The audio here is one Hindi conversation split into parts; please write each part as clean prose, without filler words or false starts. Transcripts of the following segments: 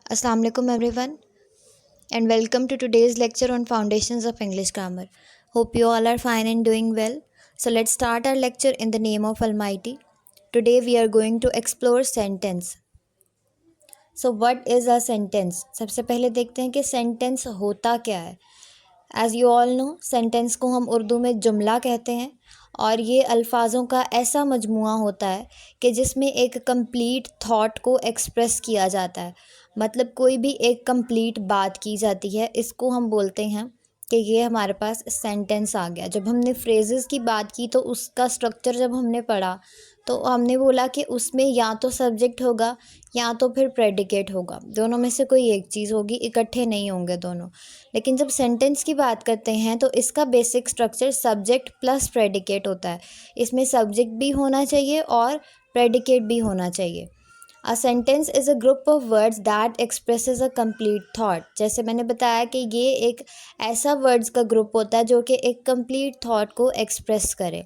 Assalamu alaikum everyone and welcome to today's lecture on foundations of English grammar. Hope you all are fine and doing well. So let's start our lecture in the name of Almighty. Today we are going to explore sentence. So what is a sentence? सबसे पहले देखते हैं कि sentence होता क्या है. As you all know sentence को हम उर्दू में जुमला कहते हैं और ये अल्फाज़ों का ऐसा मजमुआ होता है कि जिसमें एक कंप्लीट थॉट को एक्सप्रेस किया जाता है. मतलब कोई भी एक कंप्लीट बात की जाती है, इसको हम बोलते हैं कि ये हमारे पास सेंटेंस आ गया. जब हमने फ्रेजेस की बात की तो उसका स्ट्रक्चर जब हमने पढ़ा तो हमने बोला कि उसमें या तो सब्जेक्ट होगा या तो फिर प्रेडिकेट होगा. दोनों में से कोई एक चीज़ होगी, इकट्ठे नहीं होंगे दोनों. लेकिन जब सेंटेंस की बात करते हैं तो इसका basic structure subject plus predicate होता है. इसमें सब्जेक्ट भी होना चाहिए और प्रेडिकेट भी होना चाहिए. A sentence is a group of words that expresses a complete thought. जैसे मैंने बताया कि ये एक ऐसा वर्ड्स का ग्रुप होता है जो कि एक कंप्लीट थॉट को एक्सप्रेस करे.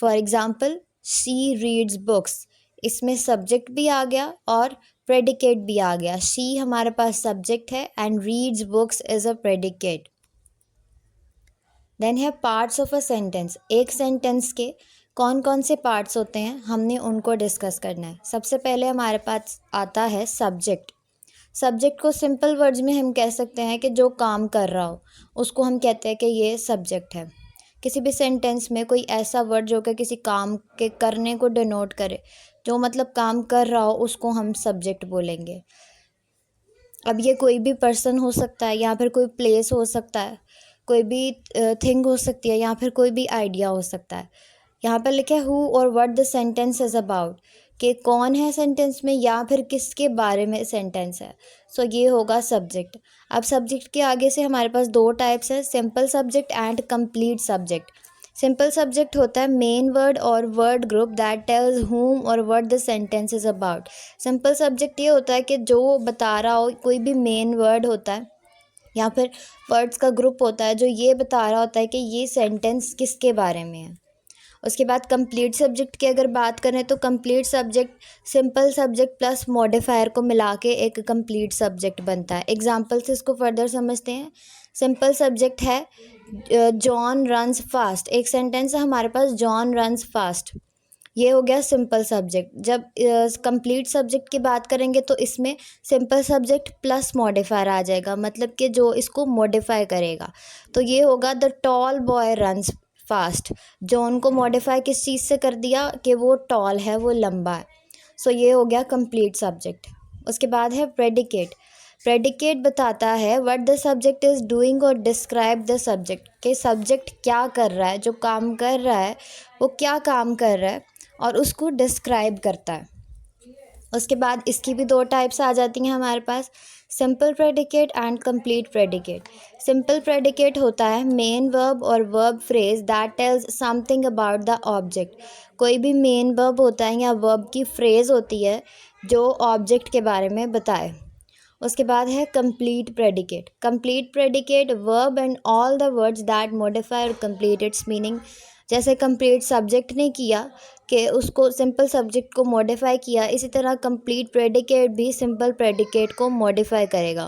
For example, she reads books. इसमें सब्जेक्ट भी आ गया और प्रेडिकेट भी आ गया. शी हमारे पास सब्जेक्ट है and reads books is a predicate. Then है पार्ट्स ऑफ अ सेंटेंस. एक सेंटेंस के कौन कौन से पार्ट्स होते हैं, हमने उनको डिस्कस करना है. सबसे पहले हमारे पास आता है सब्जेक्ट. सब्जेक्ट को सिंपल वर्ड्स में हम कह सकते हैं कि जो काम कर रहा हो उसको हम कहते हैं कि ये सब्जेक्ट है. किसी भी सेंटेंस में कोई ऐसा वर्ड जो कि किसी काम के करने को डिनोट करे, जो मतलब काम कर रहा हो, उसको हम सब्जेक्ट बोलेंगे. अब ये कोई भी पर्सन हो सकता है या फिर कोई प्लेस हो सकता है, कोई भी थिंग हो सकती है या फिर कोई भी आइडिया हो सकता है. यहाँ पर लिखा है हु और what the sentence is about, कि कौन है सेंटेंस में या फिर किसके बारे में सेंटेंस है. सो ये होगा सब्जेक्ट. अब सब्जेक्ट के आगे से हमारे पास दो टाइप्स है, simple subject and complete subject. Simple subject होता है मेन वर्ड और word group that tells whom और what the sentence is about. Simple subject ये होता है कि जो बता रहा हो, कोई भी मेन वर्ड होता है या फिर वर्ड्स का ग्रुप होता है जो ये बता रहा होता है कि ये सेंटेंस किसके बारे में है. उसके बाद कंप्लीट सब्जेक्ट की अगर बात करें तो complete subject simple subject plus modifier को मिला के एक कंप्लीट सब्जेक्ट बनता है. एग्जांपल से इसको फर्दर समझते हैं. सिंपल सब्जेक्ट है जॉन रन्स फास्ट. एक सेंटेंस है हमारे पास, जॉन रन्स फास्ट. ये हो गया सिंपल सब्जेक्ट. जब कंप्लीट सब्जेक्ट की बात करेंगे तो इसमें सिंपल सब्जेक्ट प्लस मॉडिफायर आ जाएगा, मतलब कि जो इसको मॉडिफाई करेगा. तो ये होगा the tall boy runs fast. John को मॉडिफाई किस चीज़ से कर दिया कि वो टॉल है, वो लंबा है. सो ये हो गया कंप्लीट सब्जेक्ट. उसके बाद है प्रेडिकेट. प्रेडिकेट बताता है what the subject is doing और डिस्क्राइब द सब्जेक्ट, के सब्जेक्ट क्या कर रहा है, जो काम कर रहा है वो क्या काम कर रहा है और उसको डिस्क्राइब करता है. उसके बाद इसकी भी दो टाइप्स आ जाती हैं हमारे पास, simple predicate and complete predicate. Simple predicate होता है मेन वर्ब और verb phrase that tells something about the object. कोई भी मेन वर्ब होता है या वर्ब की फ्रेज होती है जो ऑब्जेक्ट के बारे में बताए. उसके बाद है complete predicate. Complete predicate verb and all the words that modify और कंप्लीट इट्स मीनिंग. जैसे कंप्लीट सब्जेक्ट ने किया कि उसको सिंपल सब्जेक्ट को मॉडिफाई किया, इसी तरह कंप्लीट प्रेडिकेट भी सिंपल प्रेडिकेट को मॉडिफाई करेगा.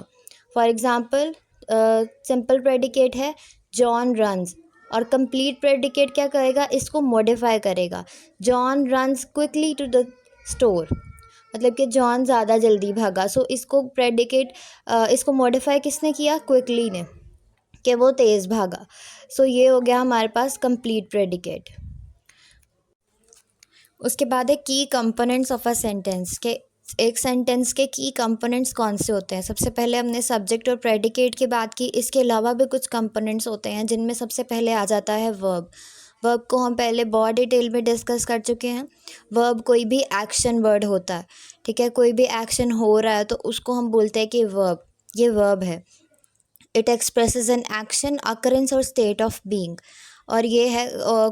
फॉर एग्ज़ाम्पल, सिंपल प्रेडिकेट है जॉन रन्स और कंप्लीट प्रेडिकेट क्या करेगा, इसको मॉडिफाई करेगा. John runs quickly to the store, मतलब कि जॉन ज़्यादा जल्दी भागा. सो इसको प्रेडिकेट इसको मॉडिफाई किसने किया, क्विकली ने, कि वो तेज़ भागा. सो ये हो गया हमारे पास कंप्लीट प्रेडिकेट. उसके बाद है की कंपोनेंट्स ऑफ अ सेंटेंस, के एक सेंटेंस के की कंपोनेंट्स कौन से होते हैं. सबसे पहले हमने सब्जेक्ट और प्रेडिकेट की बात की. इसके अलावा भी कुछ कंपोनेंट्स होते हैं जिनमें सबसे पहले आ जाता है वर्ब. वर्ब को हम पहले बहुत डिटेल में डिस्कस कर चुके हैं. वर्ब कोई भी एक्शन वर्ड होता है, ठीक है. कोई भी एक्शन हो रहा है तो उसको हम बोलते हैं कि वर्ब, ये वर्ब है. It expresses an action, occurrence और स्टेट ऑफ बीइंग. और ये है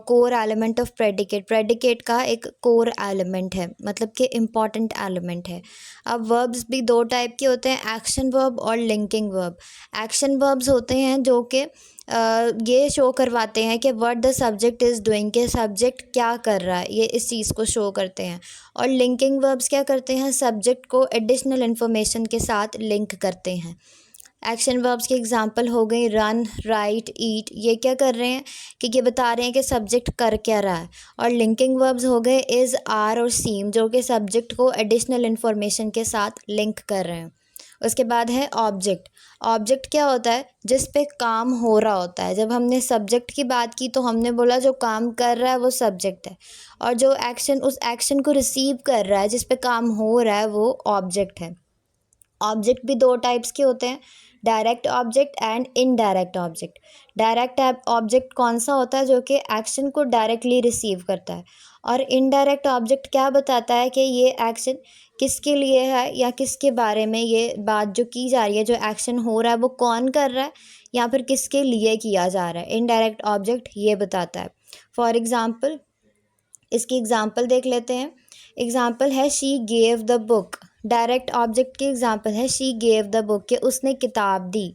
core element of predicate. Predicate का एक कोर एलिमेंट है, मतलब कि इम्पॉर्टेंट एलिमेंट है। अब वर्ब्स भी दो टाइप के होते हैं, एक्शन वर्ब और लिंकिंग वर्ब। एक्शन वर्ब्स होते हैं जो कि ये शो करवाते हैं कि what the subject is doing, के सब्जेक्ट क्या कर रहा है, ये इस चीज़ को शो करते हैं। और लिंकिंग वर्ब्स क्या करते हैं, सब्जेक्ट को एडिशनल इन्फॉर्मेशन के साथ लिंक करते हैं। एक्शन वर्ब्स की एग्जांपल हो गई रन, राइट, ईट। ये क्या कर रहे हैं कि ये बता रहे हैं कि सब्जेक्ट कर क्या रहा है। और लिंकिंग वर्ब्स हो गए इज़, आर और सीम, जो कि सब्जेक्ट को एडिशनल इन्फॉर्मेशन के साथ लिंक कर रहे हैं। उसके बाद है ऑब्जेक्ट। ऑब्जेक्ट क्या होता है, जिस पे काम हो रहा होता है। जब हमने सब्जेक्ट की बात की तो हमने बोला जो काम कर रहा है वो सब्जेक्ट है, और जो एक्शन उस एक्शन को रिसीव कर रहा है, जिस पे काम हो रहा है, वो ऑब्जेक्ट है। ऑब्जेक्ट भी दो टाइप्स के होते हैं, direct object and indirect object. Direct object कौन सा होता है, जो कि एक्शन को डायरेक्टली रिसीव करता है। और इनडायरेक्ट ऑब्जेक्ट क्या बताता है कि ये एक्शन किसके लिए है, या किसके बारे में ये बात जो की जा रही है, जो एक्शन हो रहा है वो कौन कर रहा है, या फिर किसके लिए किया जा रहा है। इनडायरेक्ट ऑब्जेक्ट ये बताता है। फॉर एग्ज़ाम्पल, इसकी एग्ज़ाम्पल देख लेते हैं। एग्ज़ाम्पल है she gave the book. Direct object की एग्ज़ाम्पल है शी गेव द बुक, कि उसने किताब दी।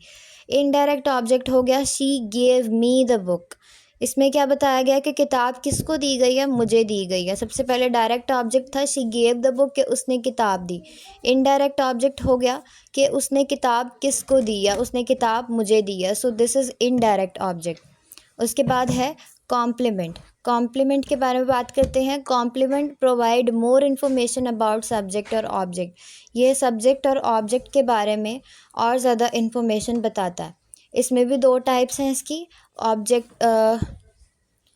इनडायरेक्ट ऑब्जेक्ट हो गया she gave me the book. इसमें क्या बताया गया कि किताब किसको दी गई है, मुझे दी गई है। सबसे पहले डायरेक्ट ऑब्जेक्ट था शी गेव द बुक, कि उसने किताब दी। इनडायरेक्ट ऑब्जेक्ट हो गया कि उसने किताब किसको दी, या उसने किताब मुझे दी है। So this is indirect object. उसके बाद है कॉम्प्लीमेंट। कॉम्प्लीमेंट के बारे में बात करते हैं। Complement provide more information about subject और ऑब्जेक्ट। ये सब्जेक्ट और ऑब्जेक्ट के बारे में और ज़्यादा इन्फॉर्मेशन बताता है। इसमें भी दो टाइप्स हैं इसकी,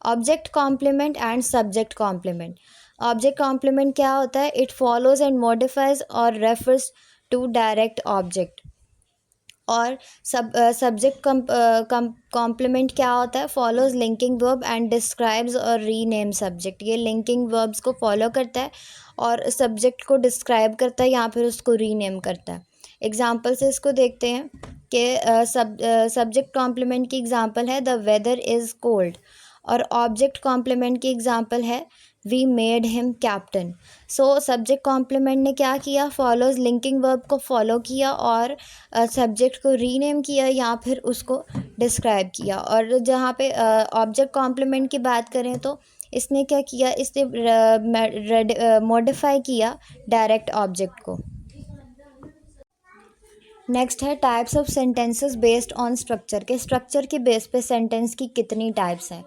object complement and subject complement. Object complement क्या होता है, इट फॉलोज एंड मॉडिफाइज और रेफर्स टू डायरेक्ट ऑब्जेक्ट। और सब्जेक्ट कॉम्प्लीमेंट क्या होता है, follows linking verb and describes और रीनेम सब्जेक्ट। ये लिंकिंग वर्ब्स को फॉलो करता है और सब्जेक्ट को डिस्क्राइब करता है या फिर उसको रीनेम करता है। एग्जाम्पल से इसको देखते हैं कि सब्जेक्ट कॉम्प्लीमेंट की एग्जाम्पल है द वेदर इज़ कोल्ड, और ऑब्जेक्ट कॉम्प्लीमेंट की एग्जाम्पल है we made him captain. So subject complement ने क्या किया, फॉलोज लिंकिंग वर्ब को फॉलो किया और सब्जेक्ट को रीनेम किया या फिर उसको डिस्क्राइब किया। और जहाँ पे ऑब्जेक्ट कॉम्प्लीमेंट की बात करें तो इसने क्या किया, इसने मॉडिफाई किया डायरेक्ट ऑब्जेक्ट को। नेक्स्ट है types of sentences based on structure, के स्ट्रक्चर के बेस पे सेंटेंस की कितनी टाइप्स हैं।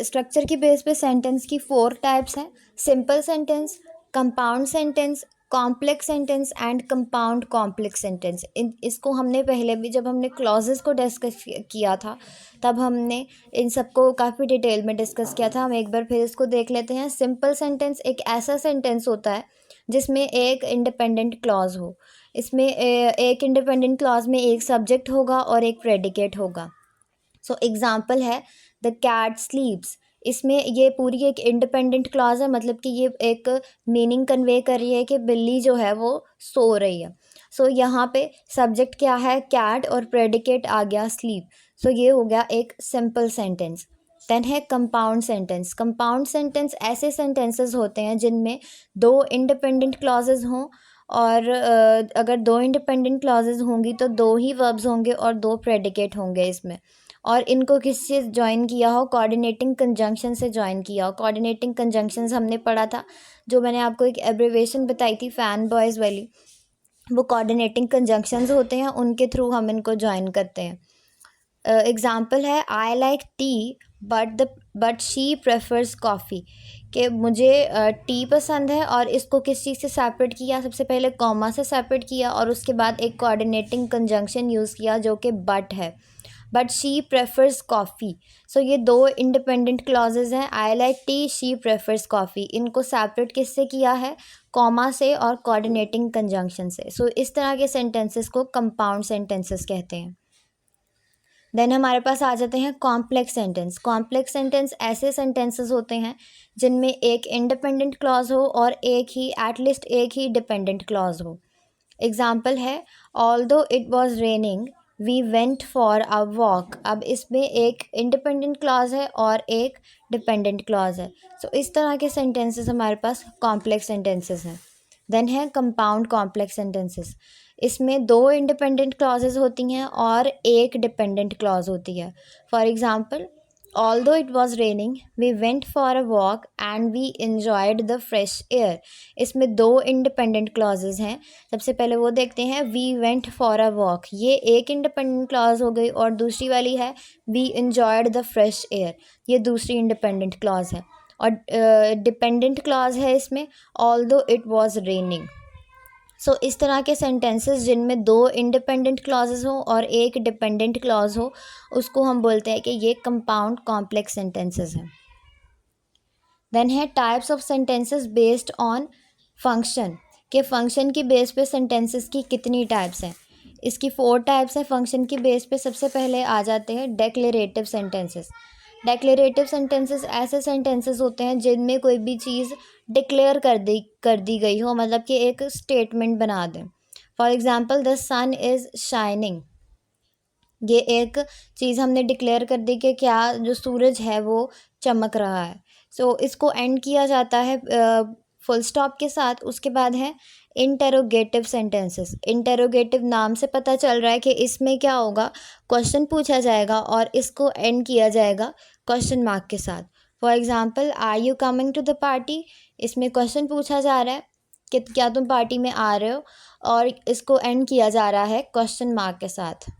स्ट्रक्चर की बेस पे सेंटेंस की 4 टाइप्स हैं, simple sentence, compound sentence, complex sentence and compound complex sentence. इसको हमने पहले भी जब हमने क्लॉजेस को डिस्कस किया था तब हमने इन सबको काफ़ी डिटेल में डिस्कस किया था। हम एक बार फिर इसको देख लेते हैं। सिंपल सेंटेंस एक ऐसा सेंटेंस होता है जिसमें एक इंडिपेंडेंट क्लॉज हो। इसमें एक इंडिपेंडेंट क्लॉज में एक सब्जेक्ट होगा और एक प्रेडिकेट होगा। सो एग्जाम्पल है द कैट स्लीप्स। इसमें ये पूरी एक इंडिपेंडेंट क्लॉज है, मतलब कि ये एक मीनिंग कन्वे कर रही है कि बिल्ली जो है वो सो रही है। सो यहाँ पे सब्जेक्ट क्या है, कैट, और प्रेडिकेट आ गया स्लीप। सो ये हो गया एक सिंपल सेंटेंस। देन है कंपाउंड सेंटेंस। कंपाउंड सेंटेंस ऐसे सेंटेंसेस होते हैं जिनमें 2 इंडिपेंडेंट क्लॉजेज हों, और अगर 2 इंडिपेंडेंट क्लॉजेज होंगी तो 2 ही वर्ब्स होंगे और 2 प्रेडिकेट होंगे इसमें, और इनको किससे ज्वाइन किया हो, कोऑर्डिनेटिंग कंजंक्शन से ज्वाइन किया हो। कोऑर्डिनेटिंग कंजंक्शंस हमने पढ़ा था, जो मैंने आपको एक एब्रिवेशन बताई थी फैन बॉयज़ वाली, वो कोऑर्डिनेटिंग कंजंक्शंस होते हैं, उनके थ्रू हम इनको ज्वाइन करते हैं। एग्ज़ाम्पल है I like T but she prefers coffee, कि मुझे टी पसंद है, और इसको किस चीज़ से सेपरेट किया, सबसे पहले कॉमा से सेपरेट किया और उसके बाद एक कोऑर्डिनेटिंग कंजंक्शन यूज़ किया जो कि बट है, बट शी प्रेफर्स कॉफ़ी। सो ये 2 इंडिपेंडेंट क्लॉजेज हैं, I like T, she prefers coffee. इनको सेपरेट किससे किया है, कॉमा से और कोऑर्डिनेटिंग कंजंक्शन से। सो इस तरह के सेंटेंसेस को कंपाउंड सेंटेंसेस कहते हैं। देन हमारे पास आ जाते हैं कॉम्प्लेक्स सेंटेंस। कॉम्प्लेक्स सेंटेंस ऐसे सेंटेंसेस होते हैं जिनमें एक इंडिपेंडेंट क्लॉज हो और एटलीस्ट एक ही डिपेंडेंट क्लॉज हो। एग्जाम्पल है although it was raining we went for a walk. अब इसमें एक इंडिपेंडेंट क्लॉज है और एक डिपेंडेंट क्लॉज है। सो इस तरह के सेंटेंसेस हमारे पास कॉम्प्लेक्स सेंटेंसेस हैं। देन है कंपाउंड कॉम्प्लेक्स सेंटेंसेस। इसमें दो इंडिपेंडेंट क्लॉजेज होती हैं और एक डिपेंडेंट क्लॉज होती है। For example, although it was raining we went for a walk and we enjoyed the fresh air। इसमें दो इंडिपेंडेंट क्लॉजेज हैं। सबसे पहले वो देखते हैं, we went for a walk, ये एक इंडिपेंडेंट क्लॉज हो गई, और दूसरी वाली है we enjoyed the fresh air, ये दूसरी इंडिपेंडेंट क्लॉज है। और डिपेंडेंट क्लॉज है इसमें although it was raining। सो इस तरह के सेंटेंसेस जिनमें दो इंडिपेंडेंट क्लॉजेज हो और एक डिपेंडेंट क्लॉज हो, उसको हम बोलते हैं कि ये कंपाउंड कॉम्प्लेक्स सेंटेंसेस हैं। देन है types of sentences based on function, के फंक्शन की बेस पे सेंटेंसेस की कितनी टाइप्स हैं। इसकी 4 टाइप्स हैं फंक्शन की बेस पे। सबसे पहले आ जाते हैं डेक्लेरेटिव सेंटेंसेस। डेक्लेरेटिव सेंटेंसेस ऐसे सेंटेंसेस होते हैं जिनमें कोई भी चीज़ डिक्लेयर कर दी गई हो, मतलब कि एक स्टेटमेंट बना दें। For example, the sun is shining, ये एक चीज़ हमने डिक्लेयर कर दी कि क्या जो सूरज है वो चमक रहा है। सो इसको एंड किया जाता है फुल स्टॉप के साथ। उसके बाद है इंटेरोगेटिव सेंटेंसेस। इंटेरोगेटिव नाम से पता चल रहा है कि इसमें क्या होगा, क्वेश्चन पूछा जाएगा और इसको एंड किया जाएगा क्वेश्चन मार्क के साथ। For example, are you coming to the party, इसमें क्वेश्चन पूछा जा रहा है कि क्या तुम पार्टी में आ रहे हो, और इसको एंड किया जा रहा है क्वेश्चन मार्क के साथ।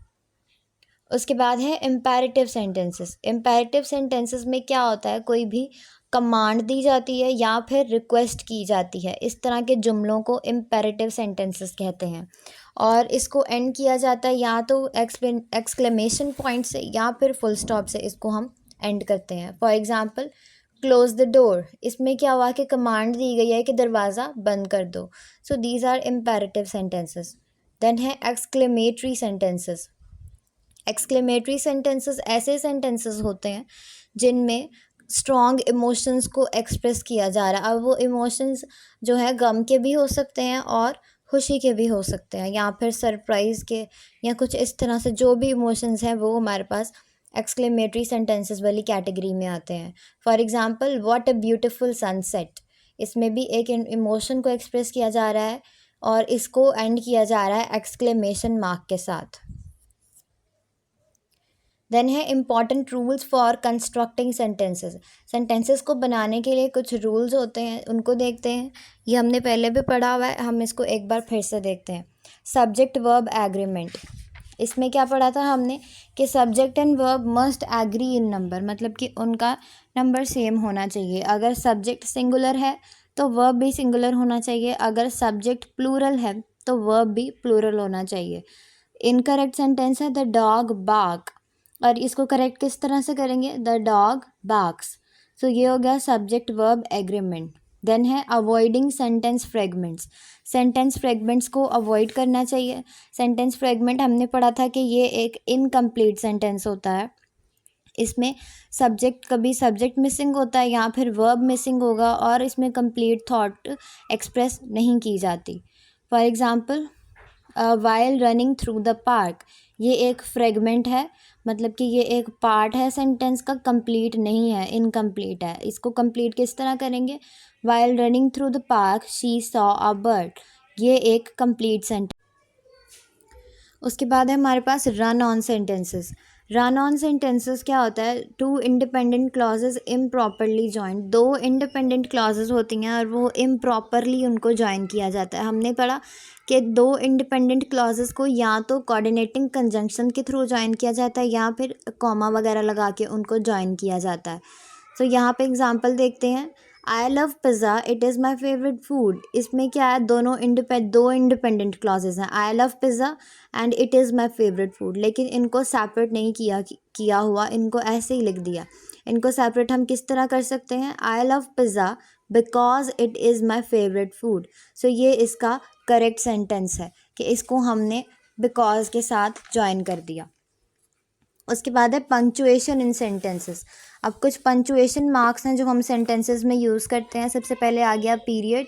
उसके बाद है इम्पेरेटिव सेंटेंसेस। इम्पेरेटिव सेंटेंसेस में क्या होता है, कोई भी कमांड दी जाती है या फिर रिक्वेस्ट की जाती है, इस तरह के जुमलों को इम्पेरेटिव सेंटेंसेस कहते हैं। और इसको एंड किया जाता है या तो एक्सक्लेमेशन पॉइंट से या फिर फुल स्टॉप से, इसको हम एंड करते हैं। For example, close the door, इसमें क्या हुआ कि कमांड दी गई है कि दरवाज़ा बंद कर दो। So these are imperative sentences. Then है एक्सक्लेमेटरी सेंटेंसेस। एक्सक्लेमेटरी सेंटेंसेस ऐसे सेंटेंसेस होते हैं जिनमें स्ट्रॉन्ग इमोशंस को एक्सप्रेस किया जा रहा है। अब वो इमोशंस जो है गम के भी हो सकते हैं और खुशी के भी हो सकते हैं, या फिर सरप्राइज़ के, या कुछ इस तरह से जो भी इमोशंस हैं वो हमारे पास एक्सक्लेमेटरी सेंटेंसेस वाली कैटेगरी में आते हैं। For example, what a beautiful sunset, इसमें भी एक इमोशन को एक्सप्रेस किया जा रहा है और इसको एंड किया जा रहा है एक्सक्लेमेशन मार्क के साथ। देन है important rules for constructing sentences. Sentences को बनाने के लिए कुछ रूल्स होते हैं, उनको देखते हैं। ये हमने पहले भी पढ़ा हुआ है, हम इसको एक बार फिर से देखते हैं। सब्जेक्ट वर्ब एग्रीमेंट, इसमें क्या पढ़ा था हमने कि subject and verb must agree in number, मतलब कि उनका नंबर सेम होना चाहिए। अगर सब्जेक्ट सिंगुलर है तो वर्ब भी सिंगुलर होना चाहिए, अगर सब्जेक्ट प्लूरल है तो वर्ब भी प्लूरल होना चाहिए। इनकरेक्ट सेंटेंस है द डॉग बार्क, और इसको करेक्ट किस तरह से करेंगे, द डॉग बार्क्स। सो ये हो गया सब्जेक्ट वर्ब एग्रीमेंट। देन है avoiding sentence fragments. Sentence fragments को अवॉइड करना चाहिए। सेंटेंस फ्रेगमेंट हमने पढ़ा था कि ये एक इनकम्प्लीट सेंटेंस होता है। इसमें कभी सब्जेक्ट मिसिंग होता है या फिर वर्ब मिसिंग होगा और इसमें कंप्लीट थॉट एक्सप्रेस नहीं की जाती। For example, while running through the park, ये एक फ्रेगमेंट है, मतलब कि ये एक पार्ट है सेंटेंस का, कंप्लीट नहीं है, इनकम्प्लीट है। इसको कंप्लीट किस तरह करेंगे, while running through the park she saw a bird, ये एक कंप्लीट सेंटेंस। उसके बाद है हमारे पास run on sentences. Run on sentences क्या होता है, two independent clauses improperly joint, दो इंडिपेंडेंट क्लॉजेज होती हैं और वो इम्प्रॉपरली उनको जॉइन किया जाता है। हमने पढ़ा कि दो इंडिपेंडेंट क्लॉजेज को या तो कोऑर्डिनेटिंग कंजंक्शन के थ्रू जॉइन किया जाता है या फिर कॉमा वगैरह लगा के उनको जॉइन किया जाता है। तो यहाँ पे एग्जांपल देखते हैं, I love pizza it is my favourite food, इसमें क्या है, दो इंडिपेंडेंट क्लॉजेज हैं, I love pizza and it is my favourite food, लेकिन इनको सेपरेट नहीं किया हुआ, इनको ऐसे ही लिख दिया। इनको सेपरेट हम किस तरह कर सकते हैं, I love pizza because it is my favourite food. So ये इसका करेक्ट सेंटेंस है कि इसको हमने बिकॉज के साथ ज्वाइन कर दिया। उसके बाद है पंक्चुएशन इन सेंटेंसेस। अब कुछ पंक्चुएशन मार्क्स हैं जो हम सेंटेंसेस में यूज़ करते हैं। सबसे पहले आ गया पीरियड।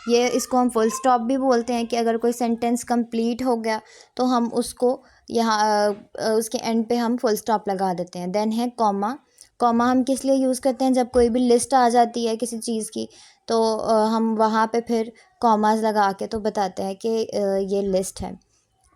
ये इसको हम फुल स्टॉप भी बोलते हैं कि अगर कोई सेंटेंस कंप्लीट हो गया तो हम उसको यहाँ उसके एंड पे हम फुल स्टॉप लगा देते हैं। देन है कॉमा। कॉमा हम किस लिए यूज़ करते हैं, जब कोई भी लिस्ट आ जाती है किसी चीज़ की तो हम वहाँ पे फिर कॉमास लगा के तो बताते हैं कि ये लिस्ट है।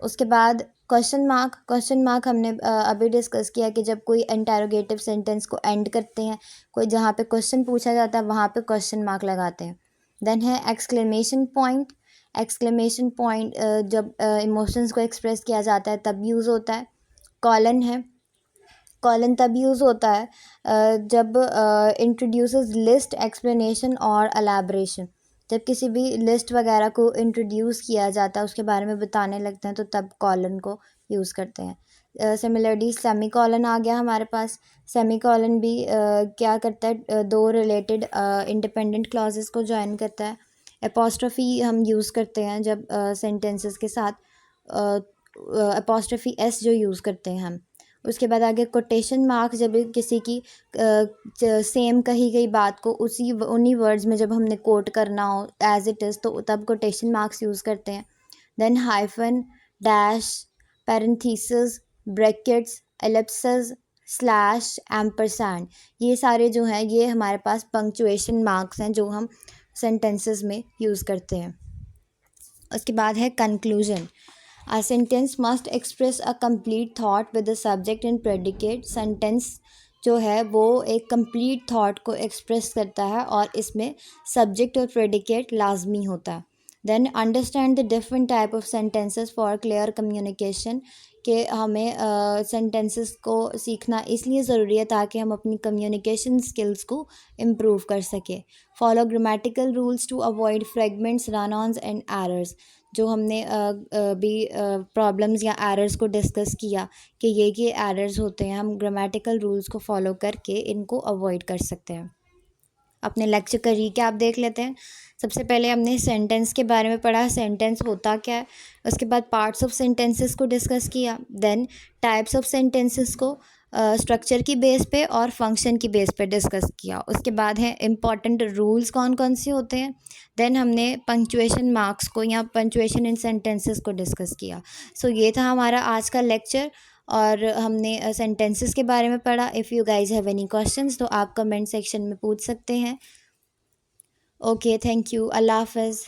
उसके बाद क्वेश्चन मार्क। क्वेश्चन मार्क हमने अभी डिस्कस किया कि जब कोई इंटरोगेटिव सेंटेंस को एंड करते हैं, कोई जहाँ पे क्वेश्चन पूछा जाता है वहाँ पे क्वेश्चन मार्क लगाते हैं। देन है एक्सक्लेमेशन पॉइंट। एक्सक्लेमेशन पॉइंट जब इमोशंस को एक्सप्रेस किया जाता है तब यूज़ होता है। कॉलन है। कॉलन तब यूज़ होता है जब इंट्रोड्यूसेस लिस्ट, एक्सप्लेनेशन और एलैबोरेशन। जब किसी भी लिस्ट वगैरह को इंट्रोड्यूस किया जाता है, उसके बारे में बताने लगते हैं, तो तब कॉलन को यूज़ करते हैं। सिमिलरली सेमी कॉलन आ गया हमारे पास। सेमी कॉलन भी क्या करता है, दो रिलेटेड इंडिपेंडेंट क्लॉजेस को जॉइन करता है। एपोस्ट्रोफी हम यूज़ करते हैं जब सेंटेंसेस के साथ एपोस्ट्रोफी एस जो यूज़ करते हैं हम। उसके बाद आगे कोटेशन मार्क, जब किसी की सेम कही गई बात को उन्हीं वर्ड्स में जब हमने कोट करना हो एज इट इज़, तो तब कोटेशन मार्क्स यूज़ करते हैं। Then hyphen, dash, parenthesis, brackets, ellipses, slash, ampersand, ये सारे जो हैं ये हमारे पास पंक्चुएशन मार्क्स हैं जो हम सेंटेंसेस में यूज़ करते हैं। उसके बाद है conclusion. A sentence must express a complete thought with the subject and predicate। Sentence जो है वो एक complete thought को express करता है और इसमें subject और predicate लाजमी होता है। Then understand the different type of sentences for clear communication, कि हमें sentences को सीखना इसलिए ज़रूरी है ताकि हम अपनी communication skills को improve कर सकें। Follow grammatical rules to avoid fragments, run-ons and errors। जो हमने भी प्रॉब्लम्स या एरर्स को डिस्कस किया कि ये एरर्स होते हैं, हम ग्रामेटिकल रूल्स को फॉलो करके इनको अवॉइड कर सकते हैं। अपने लेक्चर का रिकैप देख लेते हैं। सबसे पहले हमने सेंटेंस के बारे में पढ़ा, सेंटेंस होता क्या है। उसके बाद पार्ट्स ऑफ सेंटेंसेस को डिस्कस किया। देन टाइप्स ऑफ सेंटेंसेस को स्ट्रक्चर की बेस पे और फंक्शन की बेस पे डिस्कस किया। उसके बाद है इम्पॉर्टेंट रूल्स कौन कौन से होते हैं। देन हमने पंक्चुएशन मार्क्स को या पंक्चुएशन इन सेंटेंसेस को डिस्कस किया। सो ये था हमारा आज का लेक्चर और हमने सेंटेंसेस के बारे में पढ़ा। If you guys have any questions तो आप कमेंट सेक्शन में पूछ सकते हैं। ओके, थैंक यू, अल्लाह हाफ़िज़।